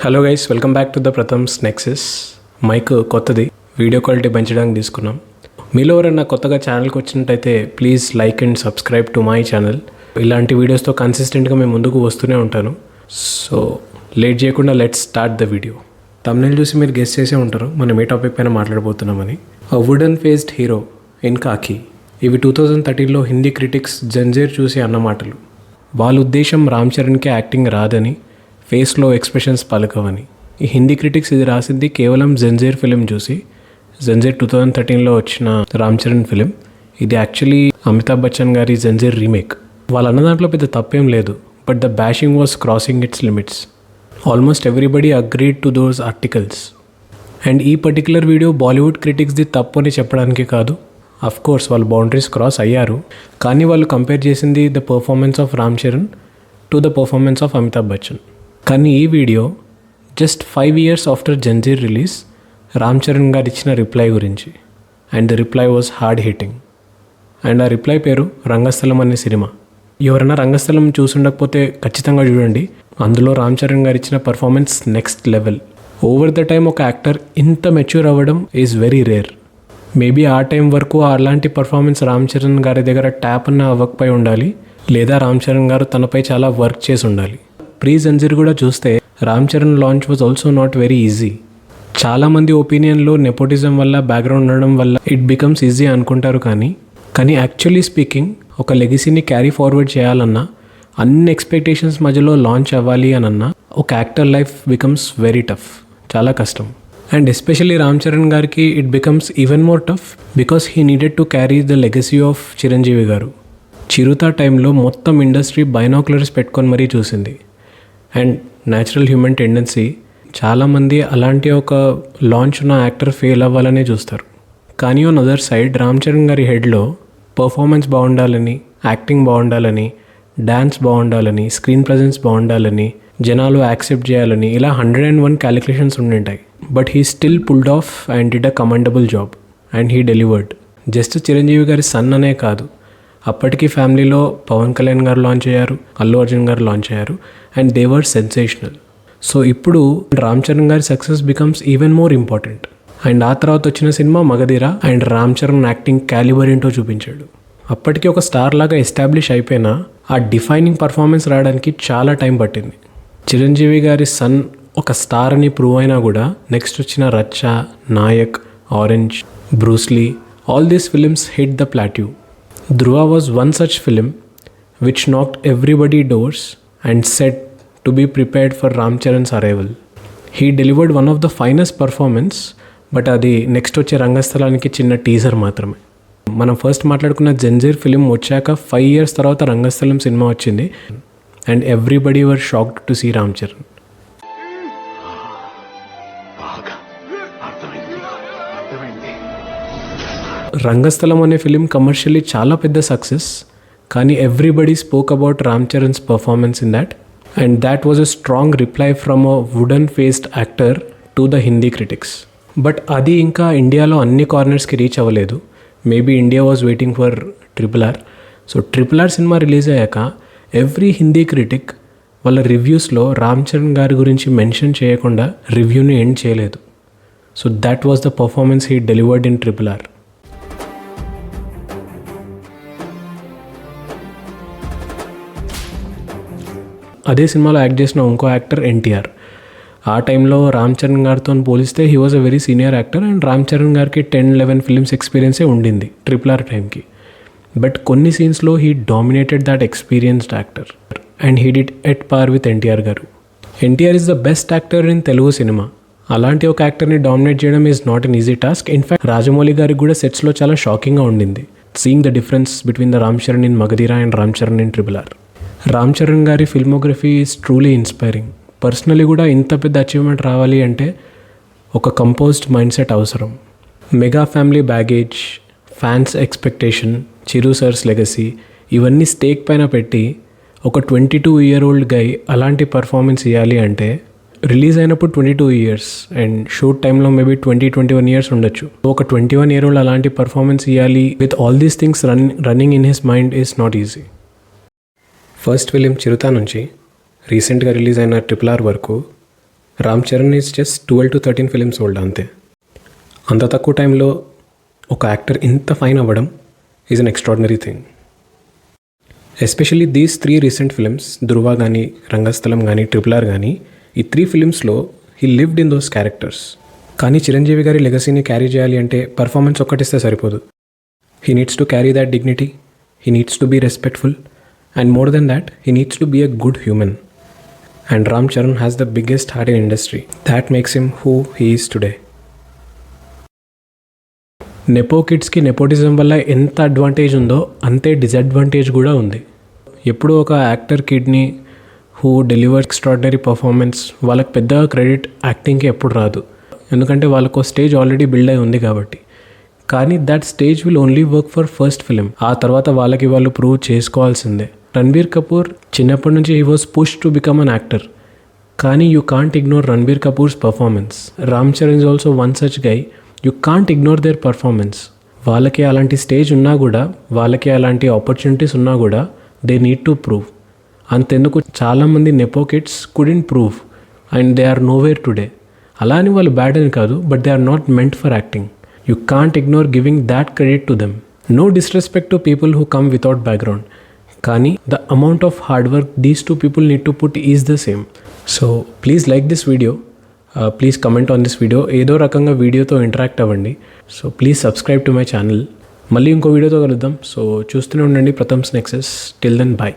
Hello guys, welcome back to the Pratham's Nexus. Mic కొత్తది, video quality పెంచడానికి తీసుకున్నాం. మీలో ఎవరైనా కొత్తగా ఛానల్కి వచ్చినట్టయితే please like and subscribe to my channel. ఇలాంటి వీడియోస్తో కన్సిస్టెంట్గా మేము ముందుకు వస్తూనే ఉంటాను. సో లేట్ చేయకుండా let's start the video. Thumbnail చూసి మీరు గెస్ చేసే ఉంటారు మనం ఏ టాపిక్ పైన మాట్లాడబోతున్నామని. A wooden faced hero in కాకి. ఇవి 2013లో హిందీ క్రిటిక్స్ జంజీర్ చూసి అన్న మాటలు. వాళ్ళ ఉద్దేశం రామ్ చరణ్కి యాక్టింగ్ రాదని, ఫేస్లో ఎక్స్ప్రెషన్స్ పలకవని. ఈ హిందీ క్రిటిక్స్ ఇది రాసింది కేవలం జంజీర్ ఫిలిం చూసి. జంజీర్ 2013లో వచ్చిన రామ్ చరణ్ ఫిలిం. ఇది యాక్చువల్లీ అమితాబ్ బచ్చన్ గారి జంజీర్ రీమేక్. వాళ్ళు అన్న దాంట్లో పెద్ద తప్పేం లేదు, but the bashing was crossing it's limits. Almost everybody agreed to those articles. And ఈ పర్టికులర్ వీడియో బాలీవుడ్ క్రిటిక్స్ది తప్పు అని చెప్పడానికి కాదు. అఫ్ కోర్స్ వాళ్ళు బౌండరీస్ క్రాస్ అయ్యారు, కానీ వాళ్ళు కంపేర్ చేసింది the performance of Ram Charan to the performance of Amitabh Bachchan. కానీ ఈ video just 5 years after Zanjeer release Ram Charan గారు ఇచ్చిన రిప్లై గురించి. And the reply was hard hitting. And ఆ రిప్లై పేరు రంగస్థలం అనే సినిమా. ఎవరైనా రంగస్థలం చూసుండకపోతే ఖచ్చితంగా చూడండి. అందులో రామ్ చరణ్ గారు ఇచ్చిన performance next level. Over the time ఒక యాక్టర్ ఇంత మెచ్యూర్ అవ్వడం ఈజ్ వెరీ రేర్. మేబీ ఆ టైం వరకు అలాంటి పర్ఫార్మెన్స్ రామ్ చరణ్ గారి దగ్గర ట్యాప్ అన్న అవ్వకపోయి ఉండాలి, లేదా రామ్ చరణ్ గారు తనపై చాలా వర్క్ చేసి ఉండాలి. ప్రీ జంజీర్ కూడా చూస్తే Ram Charan launch was also not very easy. చాలామంది ఒపీనియన్లో నెపోటిజం వల్ల, బ్యాక్గ్రౌండ్ ఉండడం వల్ల ఇట్ బికమ్స్ ఈజీ అనుకుంటారు. కానీ యాక్చువల్లీ స్పీకింగ్ ఒక లెగసీని క్యారీ ఫార్వర్డ్ చేయాలన్నా, అన్ని ఎక్స్పెక్టేషన్స్ మధ్యలో లాంచ్ అవ్వాలి అనన్నా ఒక actor life becomes very tough, చాలా కష్టం. అండ్ ఎస్పెషల్లీ రామ్ చరణ్ గారికి it becomes even more tough because he needed to carry the legacy of Chiranjeevi గారు. చిరుత టైంలో మొత్తం ఇండస్ట్రీ బైనాక్యులర్స్ పెట్టుకొని మరీ చూసింది. అండ్ న్యాచురల్ హ్యూమన్ టెండెన్సీ, చాలామంది అలాంటి ఒక లాంచ్ ఉన్న యాక్టర్ ఫెయిల్ అవ్వాలనే చూస్తారు. కానీ on other side Ram Charan గారి హెడ్లో పర్ఫార్మెన్స్ బాగుండాలని, యాక్టింగ్ బాగుండాలని, డ్యాన్స్ బాగుండాలని, స్క్రీన్ ప్రజెన్స్ బాగుండాలని, జనాలు యాక్సెప్ట్ చేయాలని, ఇలా 101 క్యాలిక్యులేషన్స్ ఉండింటాయి. But he still pulled off and did a commendable job. And he delivered. Just Chiranjeevi గారి సన్ అనే కాదు, అప్పటికి ఫ్యామిలీలో పవన్ కళ్యాణ్ గారు లాంచ్ అయ్యారు, అల్లు అర్జున్ గారు లాంచ్ అయ్యారు, and they were sensational. So ఇప్పుడు రామ్ చరణ్ గారి success becomes even more important. And ఆ తర్వాత వచ్చిన cinema Magadheera. And Ram Charan acting calibre ఏంటో చూపించాడు. అప్పటికి ఒక స్టార్ లాగా ఎస్టాబ్లిష్ అయిపోయినా ఆ డిఫైనింగ్ పర్ఫార్మెన్స్ రావడానికి చాలా టైం పట్టింది. చిరంజీవి గారి సన్ ఒక స్టార్ అని ప్రూవ్ అయినా కూడా నెక్స్ట్ వచ్చిన Racha, Nayak, Orange, Bruce Lee, all these films hit the plateau. Dhruva was one such film which knocked everybody doors and said to be prepared for Ram Charan's arrival. He delivered one of the finest performance, but అది next వచ్చే రంగస్థలానికి చిన్న teaser మాత్రమే. మనం first మాట్లాడుకున్న Zanjeer film వచ్చాక 5 years తర్వాత Rangasthalam cinema వచ్చింది. And everybody were shocked to see Ram Charan. Rangasthalam అనే ఫిలిం కమర్షియల్లీ చాలా పెద్ద సక్సెస్, కానీ everybody spoke about Ram Charan's performance in that. And that was a strong reply from a wooden faced actor to the Hindi critics. But అది ఇంకా ఇండియాలో అన్ని కార్నర్స్కి రీచ్ అవ్వలేదు. Maybe India was waiting for RRR. So RRR cinema release అయ్యాక every Hindi critic వాళ్ళ రివ్యూస్లో రామ్ చరణ్ గారి గురించి మెన్షన్ చేయకుండా రివ్యూని ఎండ్ చేయలేదు. So that was the performance he delivered in RRR. అదే సినిమాలో యాక్ట్ చేసిన ఇంకో యాక్టర్ ఎన్టీఆర్. ఆ టైంలో రామ్ చరణ్ గారితో పోలిస్తే he was a very senior actor. And Ram Charan గారికి 10-11 ఫిల్మ్స్ ఎక్స్పీరియన్సే ఉండింది RRR టైంకి. బట్ కొన్ని సీన్స్లో he dominated that experienced actor and he did at par with NTR గారు. NTR is the best actor in Telugu cinema. అలాంటి ఒక యాక్టర్ని డామినేట్ చేయడం is not an easy task. In fact Rajamouli గారికి కూడా సెట్స్లో చాలా షాకింగ్గా ఉండింది, seeing the difference between the Ram Charan in Magadheera and Ram Charan in RRR. Ram Charan గారి filmography is truly inspiring. Personally కూడా ఇంత పెద్ద అచీవ్మెంట్ రావాలి అంటే ఒక కంపోజ్డ్ మైండ్ సెట్ అవసరం. Mega family baggage, fans expectation, Chiru sir's legacy, ఇవన్నీ స్టేక్ పైన పెట్టి ఒక 22-year-old గై అలాంటి పర్ఫార్మెన్స్ ఇవ్వాలి అంటే, రిలీజ్ అయినప్పుడు 22 years అండ్ షూట్ టైంలో మేబీ 20-21 years ఉండొచ్చు. ఒక 21-year-old అలాంటి పర్ఫార్మెన్స్ ఇవ్వాలి with all these things running in his mind is not easy. First film Chirutha నుంచి రీసెంట్గా రిలీజ్ అయిన RRR వరకు Ram Charan is just 12 to 13 films old అంతే. అంత తక్కువ టైంలో ఒక యాక్టర్ ఇంత ఫైన్ అవ్వడం is an extraordinary thing. Especially these 3 recent films, Dhruva కానీ, రంగస్థలం కానీ, RRR కానీ, ఈ 3 ఫిలిమ్స్లో he lived in those characters. కానీ చిరంజీవి గారి లెగసీని క్యారీ చేయాలి అంటే పర్ఫార్మెన్స్ ఒక్కటిస్తే సరిపోదు. He needs to carry that dignity, he needs to be respectful, and more than that he needs to be a good human. And Ram Charan has the biggest heart in industry. That makes him who he is today. Nepo కిడ్స్కి nepotism వల్ల ఎంత advantage ఉందో అంతే disadvantage కూడా ఉంది. ఎప్పుడూ ఒక actor కిడ్ని హూ డెలివర్ ఎక్స్ట్రాడినరీ పర్ఫార్మెన్స్, వాళ్ళకి పెద్దగా క్రెడిట్ యాక్టింగ్కి ఎప్పుడు రాదు, ఎందుకంటే వాళ్ళకు స్టేజ్ ఆల్రెడీ బిల్డ్ అయి ఉంది కాబట్టి. కానీ that stage will only work for first film. ఆ తర్వాత వాళ్ళకి వాళ్ళు ప్రూవ్ చేసుకోవాల్సిందే. రణబీర్ కపూర్ చిన్నప్పటి నుంచి he was push to become an actor, కానీ you can't ignore Ranbir Kapoor's performance. Ram Charan is also one such guy. You can't ignore their performance. వాళ్ళకి అలాంటి స్టేజ్ ఉన్నా కూడా, వాళ్ళకి అలాంటి ఆపర్చునిటీస్ ఉన్నా కూడా దే నీడ్ టు ప్రూవ్. అంతెందుకు చాలామంది nepo kids couldn't prove and they are nowhere today. అలా అని వాళ్ళు బ్యాడ్ అని కాదు, but they are not meant for acting. You can't ignore giving that credit to them. No disrespect to people who come without background, కానీ the amount of hard work these 2 people need to put is the same. So please like this video, please comment on this video. ఏదో రకంగా వీడియోతో interact అవ్వండి. So please subscribe to my channel. మళ్ళీ ఇంకో వీడియోతో కలుద్దాం. So చూస్తూనే ఉండండి Pratham's Nexus. Till then bye.